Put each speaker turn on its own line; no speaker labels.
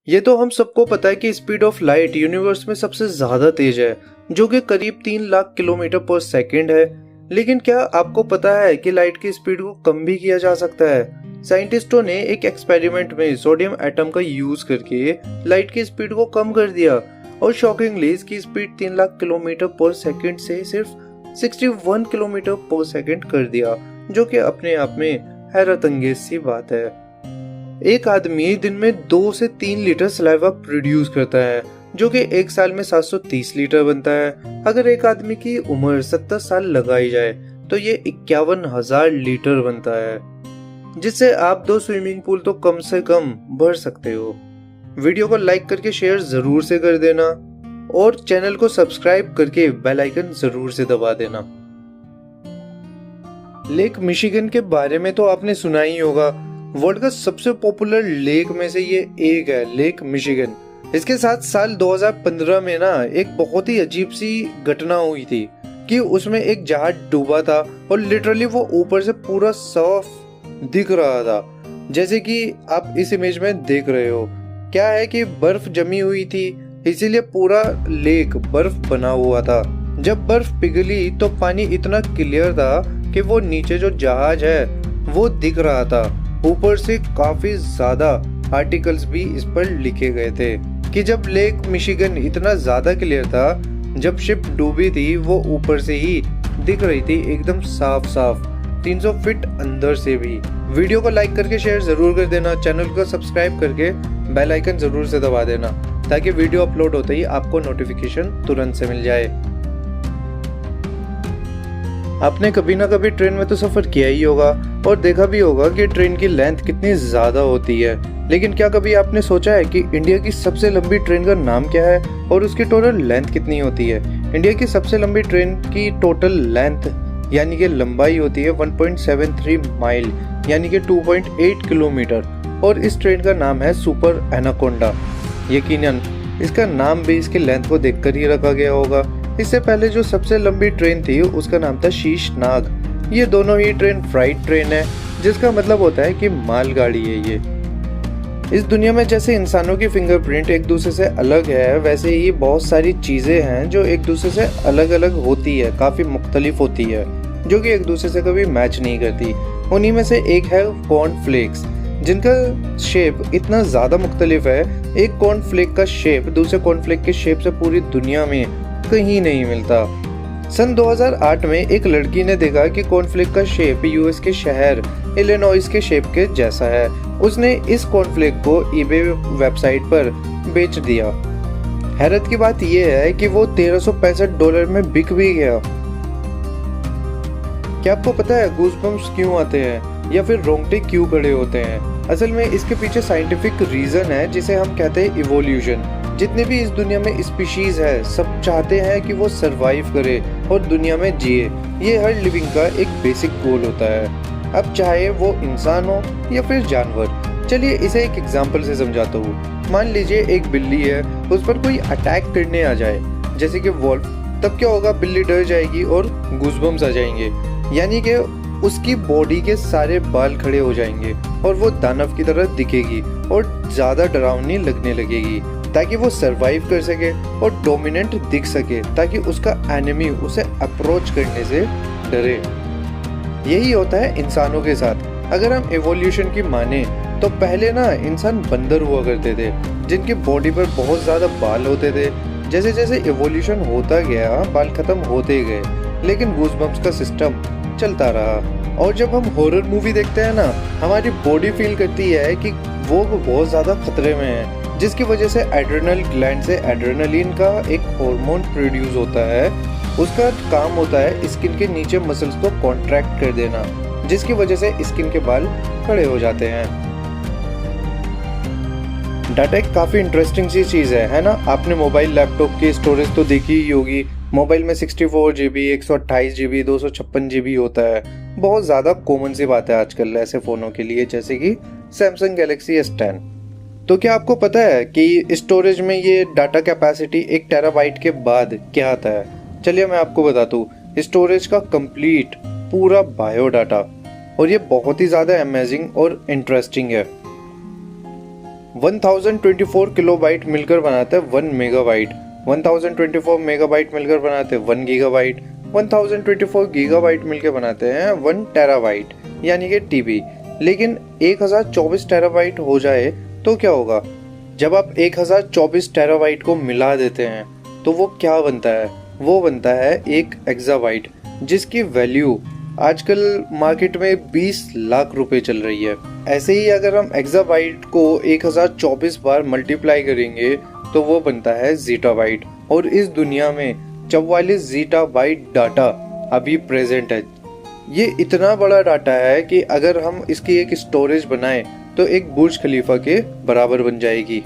ये तो हम सबको पता है कि स्पीड ऑफ लाइट यूनिवर्स में सबसे ज्यादा तेज है, जो कि करीब 3 लाख किलोमीटर पर सेकंड है। लेकिन क्या आपको पता है कि लाइट की स्पीड को कम भी किया जा सकता है? साइंटिस्टों ने एक एक्सपेरिमेंट में सोडियम एटम का यूज करके लाइट की स्पीड को कम कर दिया और शॉकिंगली इसकी स्पीड 3 लाख किलोमीटर पर सेकंड से सिर्फ 61 किलोमीटर पर सेकंड कर दिया, जो कि अपने आप में हैरत अंगेज सी बात है। एक आदमी दिन में 2 से 3 लीटर सलाइवा प्रोड्यूस करता है, जो कि एक साल में 730 लीटर बनता है। अगर एक आदमी की उम्र 70 साल लगाई जाए तो ये 51,000 लीटर बनता है, जिससे आप 2 स्विमिंग पूल तो कम से कम भर सकते हो। वीडियो को लाइक करके शेयर जरूर से कर देना और चैनल को सब्सक्राइब करके बेल आइकन जरूर से दबा देना। लेक मिशिगन के बारे में तो आपने सुना ही होगा। वर्ल्ड का सबसे पॉपुलर लेक में से ये एक है, लेक मिशिगन। इसके साथ साल 2015 में ना एक बहुत ही अजीब सी घटना हुई थी कि उसमें एक जहाज डूबा था और लिटरली वो ऊपर से पूरा साफ दिख रहा था, जैसे कि आप इस इमेज में देख रहे हो। क्या है कि बर्फ जमी हुई थी, इसीलिए पूरा लेक बर्फ बना हुआ था। जब बर्फ पिघली तो पानी इतना क्लियर था कि वो नीचे जो जहाज है वो दिख रहा था। ऊपर से काफी ज्यादा आर्टिकल्स भी इस पर लिखे गए थे कि जब लेक मिशिगन इतना ज्यादा क्लियर था, जब शिप डूबी थी वो ऊपर से ही दिख रही थी एकदम साफ साफ 300 फीट अंदर से भी। वीडियो को लाइक करके शेयर जरूर कर देना, चैनल को सब्सक्राइब करके बेल आइकन जरूर से दबा देना, ताकि वीडियो अपलोड होते ही आपको नोटिफिकेशन तुरंत से मिल जाए। आपने कभी ना कभी ट्रेन में तो सफर किया ही होगा और देखा भी होगा कि ट्रेन की लेंथ कितनी ज्यादा होती है। लेकिन क्या कभी आपने सोचा है कि इंडिया की सबसे लंबी ट्रेन का नाम क्या है और उसकी टोटल लेंथ कितनी होती है? इंडिया की सबसे लंबी ट्रेन की टोटल लेंथ यानी कि लंबाई होती है 1.73 माइल यानी कि 2.8 किलोमीटर, और इस ट्रेन का नाम है सुपर एनाकोंडा। यकीनन इसका नाम भी इसके लेंथ को देखकर ही रखा गया होगा। इससे पहले जो सबसे लंबी ट्रेन थी उसका नाम था शीश नाग। ये दोनों ही ट्रेन फ्राइट ट्रेन है, जिसका मतलब होता है कि मालगाड़ी है ये। इस दुनिया में जैसे इंसानों की फिंगरप्रिंट एक दूसरे से अलग है, वैसे ही बहुत सारी चीजें हैं जो एक दूसरे से अलग अलग होती है, काफी मुख्तलिफ होती है, जो कि एक दूसरे से कभी मैच नहीं करती। उन्हीं में से एक है कॉर्नफ्लेक्स, जिनका शेप इतना ज्यादा मुख्तलिफ है। एक कॉर्नफ्लेक का शेप दूसरे कॉर्नफ्लेक के शेप से पूरी दुनिया में कहीं नहीं मिलता। सन 2008 में एक लड़की ने देखा कि कॉर्नफ्लेक का शेप यूएस के शहर इलिनॉइस के शेप के जैसा है। उसने इस कॉर्नफ्लेक को ईबे वेबसाइट पर बेच दिया। हैरत की बात यह है कि वो $1365 में बिक भी गया। क्या आपको पता है गूज़बम्प्स क्यों आते हैं या फिर रोंगटे क्यों खड़े होते हैं? असल में इसके पीछे साइंटिफिक रीजन है, जिसे हम कहते हैं इवोल्यूशन। जितने भी इस दुनिया में स्पीशीज है, सब चाहते हैं कि वो सरवाइव करे और दुनिया में जिए। ये हर लिविंग का एक बेसिक गोल होता है, अब चाहे वो इंसान हो या फिर जानवर। चलिए इसे एक एग्जांपल से समझाता हूँ। मान लीजिए एक बिल्ली है, उस पर कोई अटैक करने आ जाए, जैसे कि वॉल्फ, तब क्या होगा? बिल्ली डर जाएगी और गूज़बम्प्स आ जाएंगे, यानी कि उसकी बॉडी के सारे बाल खड़े हो जाएंगे और वो दानव की तरह दिखेगी और ज्यादा डरावनी लगने लगेगी, ताकि वो सरवाइव कर सके और डोमिनेंट दिख सके, ताकि उसका एनिमी उसे अप्रोच करने से डरे। यही होता है इंसानों के साथ। अगर हम एवोल्यूशन की माने तो पहले ना इंसान बंदर हुआ करते थे, जिनकी बॉडी पर बहुत ज्यादा बाल होते थे। जैसे जैसे एवोल्यूशन होता गया बाल खत्म होते गए, लेकिन गूज़बम्प्स का सिस्टम चलता रहा। और जब हम हॉरर मूवी देखते हैं ना, हमारी बॉडी फील करती है कि वो बहुत ज्यादा खतरे में है, जिसकी वजह से एड्रेनल ग्लैंड से एड्रेनलिन का एक हार्मोन प्रोड्यूस होता है। उसका काम होता है स्किन के नीचे मसल्स को कॉन्ट्रैक्ट कर देना, जिसकी वजह से स्किन के बाल खड़े हो जाते हैं। डाटा एक काफी इंटरेस्टिंग सी चीज है ना? आपने मोबाइल लैपटॉप की स्टोरेज तो देखी ही होगी। मोबाइल में 64 GB, 128 GB, 256 GB होता है। बहुत ज्यादा कॉमन सी बात है आजकल ऐसे फोनों के लिए, जैसे कि सैमसंग गैलेक्सी S10। तो क्या आपको पता है कि स्टोरेज में ये डाटा कैपेसिटी 1 टेराबाइट के बाद क्या आता है? चलिए मैं आपको बताता हूँ। स्टोरेज का कंप्लीट पूरा बायोडाटा, और ये बहुत ही ज्यादा अमेजिंग और इंटरेस्टिंग है। 1024 किलोबाइट मिलकर बनाते हैं 1 मेगाबाइट, 1024 मेगाबाइट मिलकर बनाते हैं 1 गीगाबाइट, 1024 गीगाबाइट मिलकर बनाते हैं 1 टेराबाइट यानी कि टीबी। लेकिन 1024 टेराबाइट हो जाए तो क्या होगा? जब आप 1024 टेराबाइट को मिला देते हैं तो वो क्या बनता है? वो बनता है एक एक्साबाइट, जिसकी वैल्यू आजकल मार्केट में 20 लाख रुपए चल रही है। ऐसे ही अगर हम एक्साबाइट को 1024 बार मल्टीप्लाई करेंगे तो वो बनता है ज़ीटाबाइट। और इस दुनिया में 44 ज़ीटाबाइट डाटा अभी प्रेजेंट है। ये इतना बड़ा डाटा है कि अगर हम इसकी एक स्टोरेज बनाएं तो एक बुर्ज खलीफा के बराबर बन जाएगी।